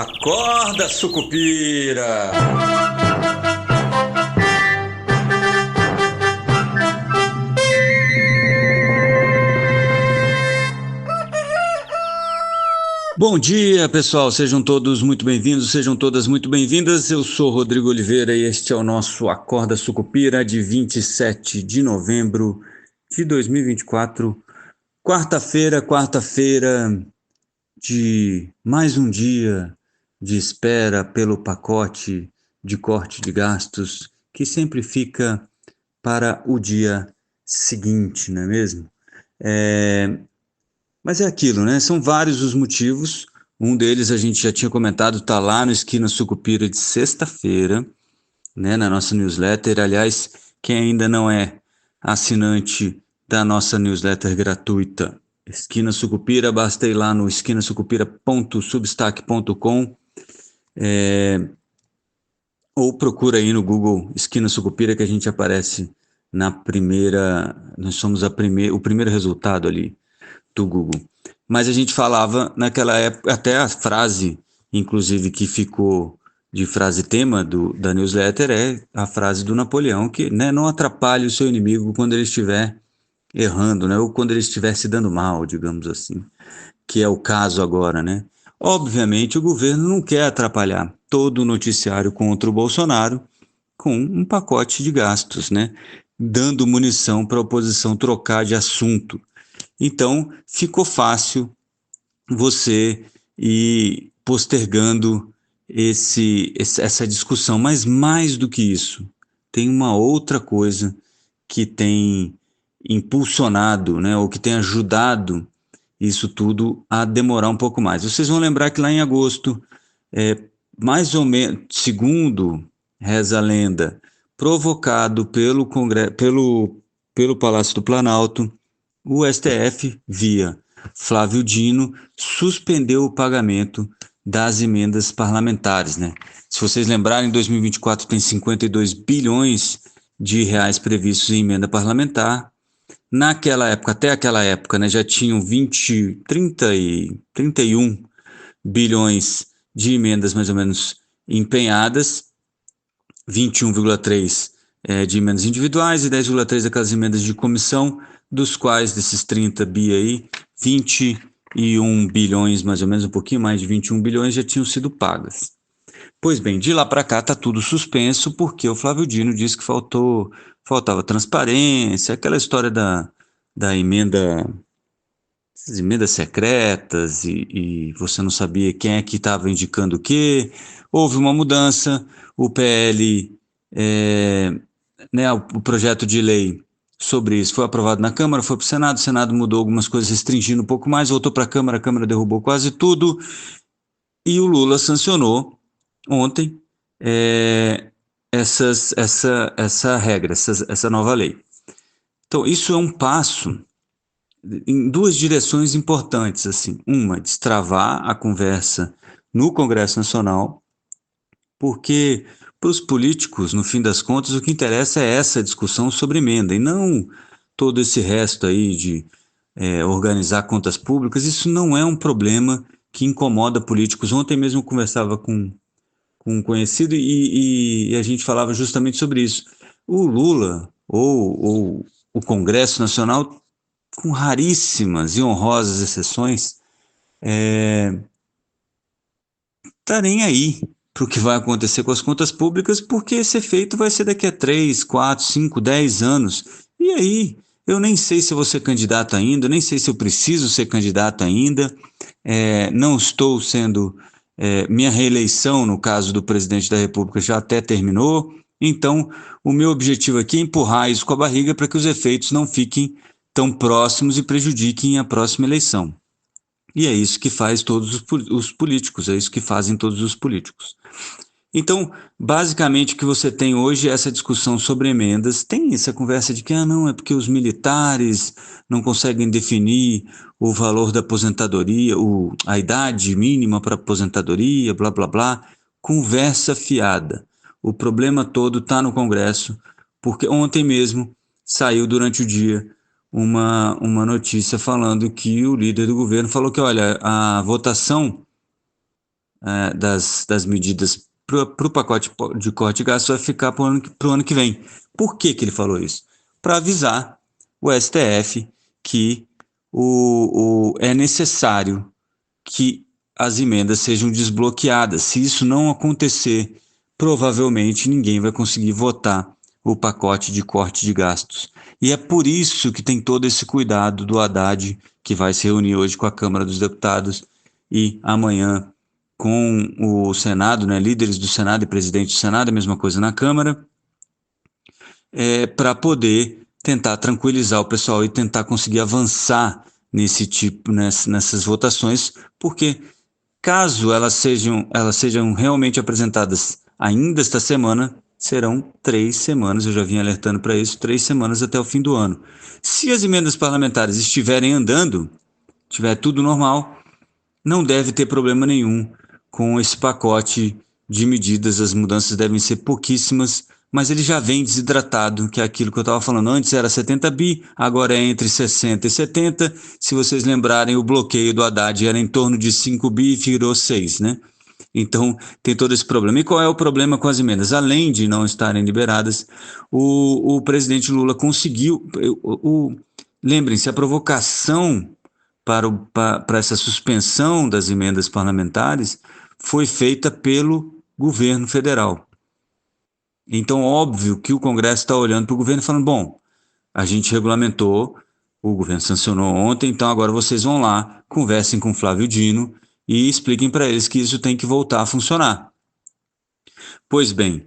Acorda, Sucupira! Bom dia, pessoal. Sejam todos muito bem-vindos, sejam todas muito bem-vindas. Eu sou Rodrigo Oliveira e este é o nosso Acorda Sucupira de 27 de novembro de 2024. Quarta-feira de mais um dia de espera pelo pacote de corte de gastos que sempre fica para o dia seguinte, não é mesmo? Mas é aquilo, né? São vários os motivos. Um deles a gente já tinha comentado, está lá no Esquina Sucupira de sexta-feira, né? Na nossa newsletter. Aliás, quem ainda não é assinante da nossa newsletter gratuita, Esquina Sucupira, basta ir lá no esquinasucupira.substack.com ou procura aí no Google Esquina Sucupira que a gente aparece na primeira. Nós somos o primeiro resultado ali do Google. Mas a gente falava naquela época, até a frase, inclusive, que ficou de frase tema da newsletter é a frase do Napoleão, que, né, não atrapalhe o seu inimigo quando ele estiver errando, né, ou quando ele estiver se dando mal, digamos assim, que é o caso agora, né. Obviamente o governo não quer atrapalhar todo o noticiário contra o Bolsonaro com um pacote de gastos, né, dando munição para a oposição trocar de assunto. Então, ficou fácil você ir postergando essa discussão. Mas mais do que isso, tem uma outra coisa que tem impulsionado, né, ou que tem ajudado isso tudo a demorar um pouco mais. Vocês vão lembrar que lá em agosto, mais ou menos, segundo reza a lenda, provocado pelo Palácio do Planalto, o STF, via Flávio Dino, suspendeu o pagamento das emendas parlamentares, né? Se vocês lembrarem, em 2024 tem 52 bilhões de reais previstos em emenda parlamentar. Naquela época, até aquela época, né, já tinham 31 bilhões de emendas mais ou menos empenhadas, 21,3 de emendas individuais e 10,3 daquelas emendas de comissão, dos quais, desses 30 bi aí, 21 bilhões, mais ou menos, um pouquinho mais de 21 bilhões já tinham sido pagas. Pois bem, de lá para cá está tudo suspenso, porque o Flávio Dino disse que faltava transparência, aquela história da emenda, essas emendas secretas, e você não sabia quem é que estava indicando o quê. Houve uma mudança, o PL, né, o projeto de lei sobre isso foi aprovado na Câmara, foi para o Senado mudou algumas coisas, restringindo um pouco mais, voltou para a Câmara derrubou quase tudo, e o Lula sancionou ontem essa regra, essa nova lei. Então, isso é um passo em duas direções importantes, assim. Uma, destravar a conversa no Congresso Nacional, porque para os políticos, no fim das contas, o que interessa é essa discussão sobre emenda, e não todo esse resto aí de organizar contas públicas. Isso não é um problema que incomoda políticos. Ontem mesmo eu conversava com um conhecido e a gente falava justamente sobre isso. O Lula ou o Congresso Nacional, com raríssimas e honrosas exceções, tá nem aí para o que vai acontecer com as contas públicas, porque esse efeito vai ser daqui a 3, 4, 5, 10 anos. E aí, eu nem sei se eu vou ser candidato ainda, nem sei se eu preciso ser candidato ainda, não estou sendo... minha reeleição, no caso do presidente da República, já até terminou. Então, o meu objetivo aqui é empurrar isso com a barriga para que os efeitos não fiquem tão próximos e prejudiquem a próxima eleição. E é isso que faz todos os políticos, é isso que fazem todos os políticos. Então, basicamente, o que você tem hoje é essa discussão sobre emendas. Tem essa conversa de que, não, é porque os militares não conseguem definir o valor da aposentadoria, a idade mínima para aposentadoria, blá, blá, blá. Conversa fiada. O problema todo está no Congresso, porque ontem mesmo saiu durante o dia uma notícia falando que o líder do governo falou que, olha, a votação das medidas para o pacote de corte de gastos vai ficar para o ano que vem. Por que ele falou isso? Para avisar o STF que é necessário que as emendas sejam desbloqueadas. Se isso não acontecer, provavelmente ninguém vai conseguir votar o pacote de corte de gastos. E é por isso que tem todo esse cuidado do Haddad, que vai se reunir hoje com a Câmara dos Deputados e amanhã com o Senado, né, líderes do Senado e presidente do Senado, a mesma coisa na Câmara, para poder tentar tranquilizar o pessoal e tentar conseguir avançar nessas votações, porque caso elas sejam realmente apresentadas ainda esta semana, serão 3 semanas, eu já vim alertando para isso, 3 semanas até o fim do ano. Se as emendas parlamentares estiverem andando, tiver tudo normal, não deve ter problema nenhum com esse pacote de medidas. As mudanças devem ser pouquíssimas, mas ele já vem desidratado, que é aquilo que eu estava falando. Antes era 70 bi, agora é entre 60 e 70. Se vocês lembrarem, o bloqueio do Haddad era em torno de 5 bi e virou 6, né? Então, tem todo esse problema. E qual é o problema com as emendas? Além de não estarem liberadas, o presidente Lula conseguiu. Lembrem-se, a provocação para essa suspensão das emendas parlamentares foi feita pelo governo federal. Então, óbvio que o Congresso está olhando para o governo e falando: bom, a gente regulamentou, o governo sancionou ontem, então agora vocês vão lá, conversem com Flávio Dino e expliquem para eles que isso tem que voltar a funcionar. Pois bem,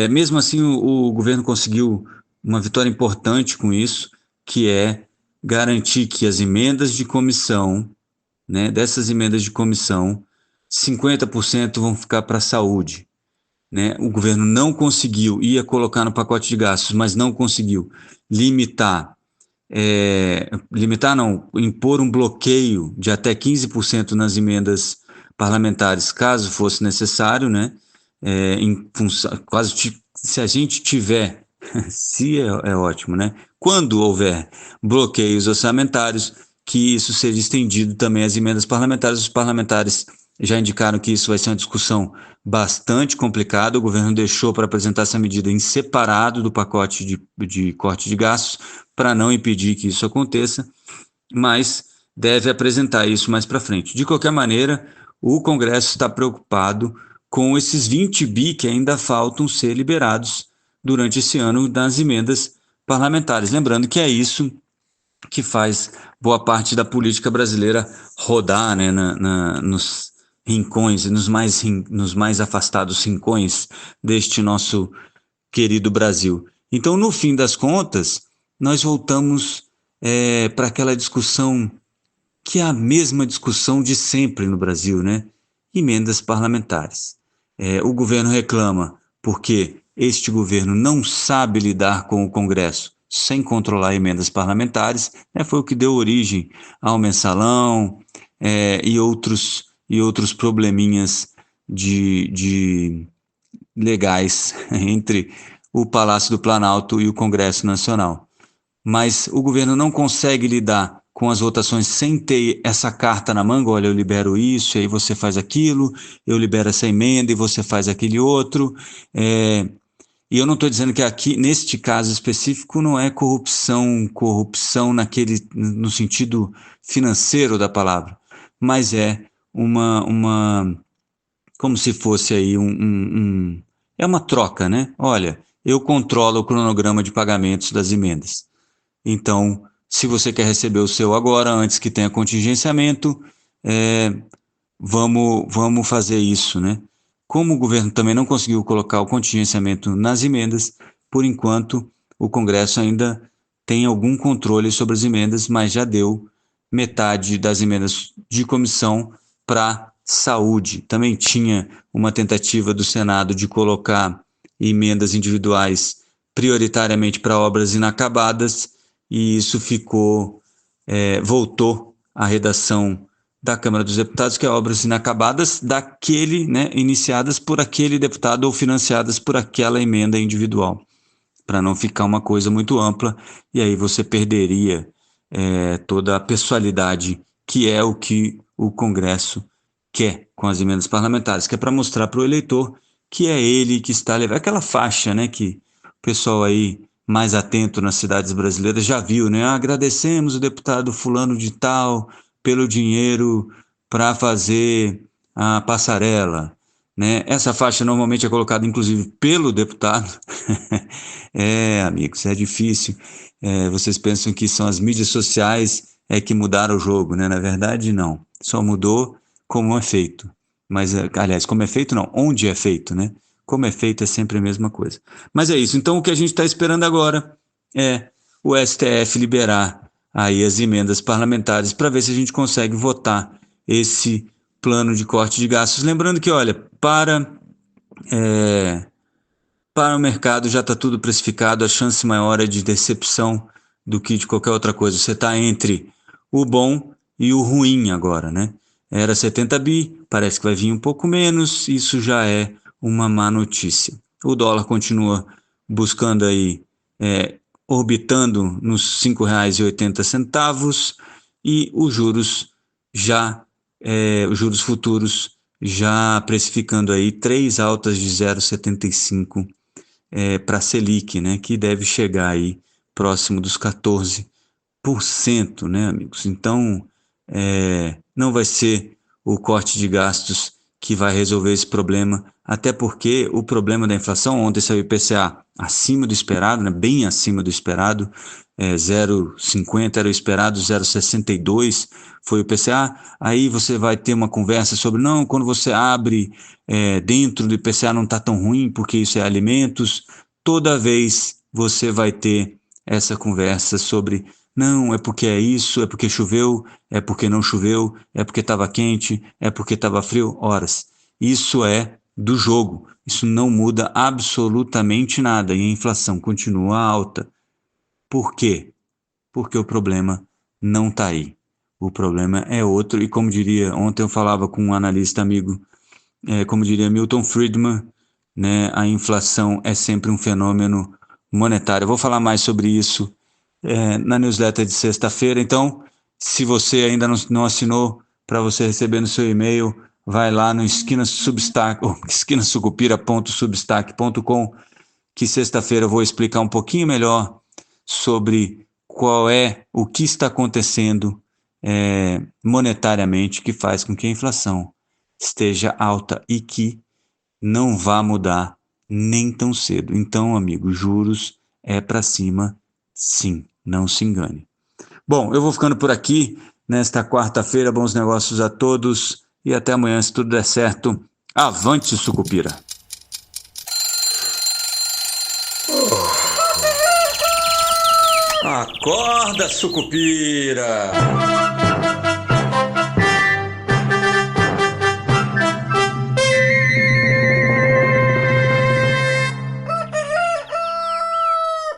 mesmo assim o governo conseguiu uma vitória importante com isso, que é garantir que as emendas de comissão, né, dessas emendas de comissão, 50% vão ficar para a saúde. Né? O governo não conseguiu, ia colocar no pacote de gastos, mas não conseguiu impor um bloqueio de até 15% nas emendas parlamentares, caso fosse necessário, né? Se a gente tiver, se é ótimo, né? Quando houver bloqueios orçamentários, que isso seja estendido também às emendas parlamentares. Os parlamentares já indicaram que isso vai ser uma discussão bastante complicada. O governo deixou para apresentar essa medida em separado do pacote de corte de gastos, para não impedir que isso aconteça, mas deve apresentar isso mais para frente. De qualquer maneira, o Congresso está preocupado com esses 20 bi que ainda faltam ser liberados durante esse ano nas emendas parlamentares. Lembrando que é isso que faz boa parte da política brasileira rodar, né, nos rincões, nos mais afastados rincões deste nosso querido Brasil. Então, no fim das contas, nós voltamos para aquela discussão que é a mesma discussão de sempre no Brasil, né? Emendas parlamentares. O governo reclama porque este governo não sabe lidar com o Congresso sem controlar emendas parlamentares, né? Foi o que deu origem ao mensalão e outros probleminhas de legais entre o Palácio do Planalto e o Congresso Nacional. Mas o governo não consegue lidar com as votações sem ter essa carta na manga: olha, eu libero isso, e aí você faz aquilo, eu libero essa emenda e você faz aquele outro. E eu não estou dizendo que aqui, neste caso específico, não é corrupção no sentido financeiro da palavra, mas é como se fosse aí é uma troca, né? Olha, eu controlo o cronograma de pagamentos das emendas. Então, se você quer receber o seu agora, antes que tenha contingenciamento, vamos fazer isso, né? Como o governo também não conseguiu colocar o contingenciamento nas emendas, por enquanto o Congresso ainda tem algum controle sobre as emendas, mas já deu metade das emendas de comissão para saúde. Também tinha uma tentativa do Senado de colocar emendas individuais prioritariamente para obras inacabadas, e isso voltou à redação da Câmara dos Deputados, que é obras inacabadas iniciadas por aquele deputado ou financiadas por aquela emenda individual, para não ficar uma coisa muito ampla, e aí você perderia toda a pessoalidade, que é o que o Congresso quer com as emendas parlamentares, que é para mostrar para o eleitor que é ele que está levando aquela faixa, né, que o pessoal aí mais atento nas cidades brasileiras já viu, né? Agradecemos o deputado fulano de tal pelo dinheiro para fazer a passarela, né? Essa faixa normalmente é colocada, inclusive, pelo deputado. Amigos, é difícil. Vocês pensam que são as mídias sociais que mudaram o jogo, né? Na verdade, não. Só mudou como é feito. Mas, aliás, como é feito, não. Onde é feito, né? Como é feito é sempre a mesma coisa. Mas é isso. Então, o que a gente está esperando agora é o STF liberar aí as emendas parlamentares para ver se a gente consegue votar esse plano de corte de gastos. Lembrando que, olha, para o mercado já está tudo precificado, a chance maior é de decepção do que de qualquer outra coisa. Você está entre o bom e o ruim agora, né? Era 70 bi, parece que vai vir um pouco menos, isso já é uma má notícia. O dólar continua buscando aí, orbitando nos R$ 5,80 e os juros os juros futuros já precificando aí 3 altas de 0,75 para a Selic, né, que deve chegar aí próximo dos 14%, né, amigos? Então, não vai ser o corte de gastos que vai resolver esse problema, até porque o problema da inflação, ontem saiu o IPCA acima do esperado, né, bem acima do esperado, 0,50 era o esperado, 0,62 foi o IPCA, aí você vai ter uma conversa sobre, não, quando você abre dentro do IPCA não está tão ruim, porque isso é alimentos, toda vez você vai ter essa conversa sobre, não, é porque é isso, é porque choveu, é porque não choveu, é porque estava quente, é porque estava frio, horas. Isso é do jogo, isso não muda absolutamente nada e a inflação continua alta. Por quê? Porque o problema não está aí. O problema é outro, e como diria, ontem eu falava com um analista amigo, como diria Milton Friedman, né, a inflação é sempre um fenômeno monetário. Eu vou falar mais sobre isso na newsletter de sexta-feira, então, se você ainda não assinou, para você receber no seu e-mail, vai lá no esquinasucupira.substack.com, que sexta-feira eu vou explicar um pouquinho melhor sobre o que está acontecendo monetariamente que faz com que a inflação esteja alta e que não vá mudar nem tão cedo. Então, amigo, juros é para cima, sim, não se engane. Bom, eu vou ficando por aqui nesta quarta-feira. Bons negócios a todos e até amanhã, se tudo der certo. Avante, Sucupira! Acorda, Sucupira!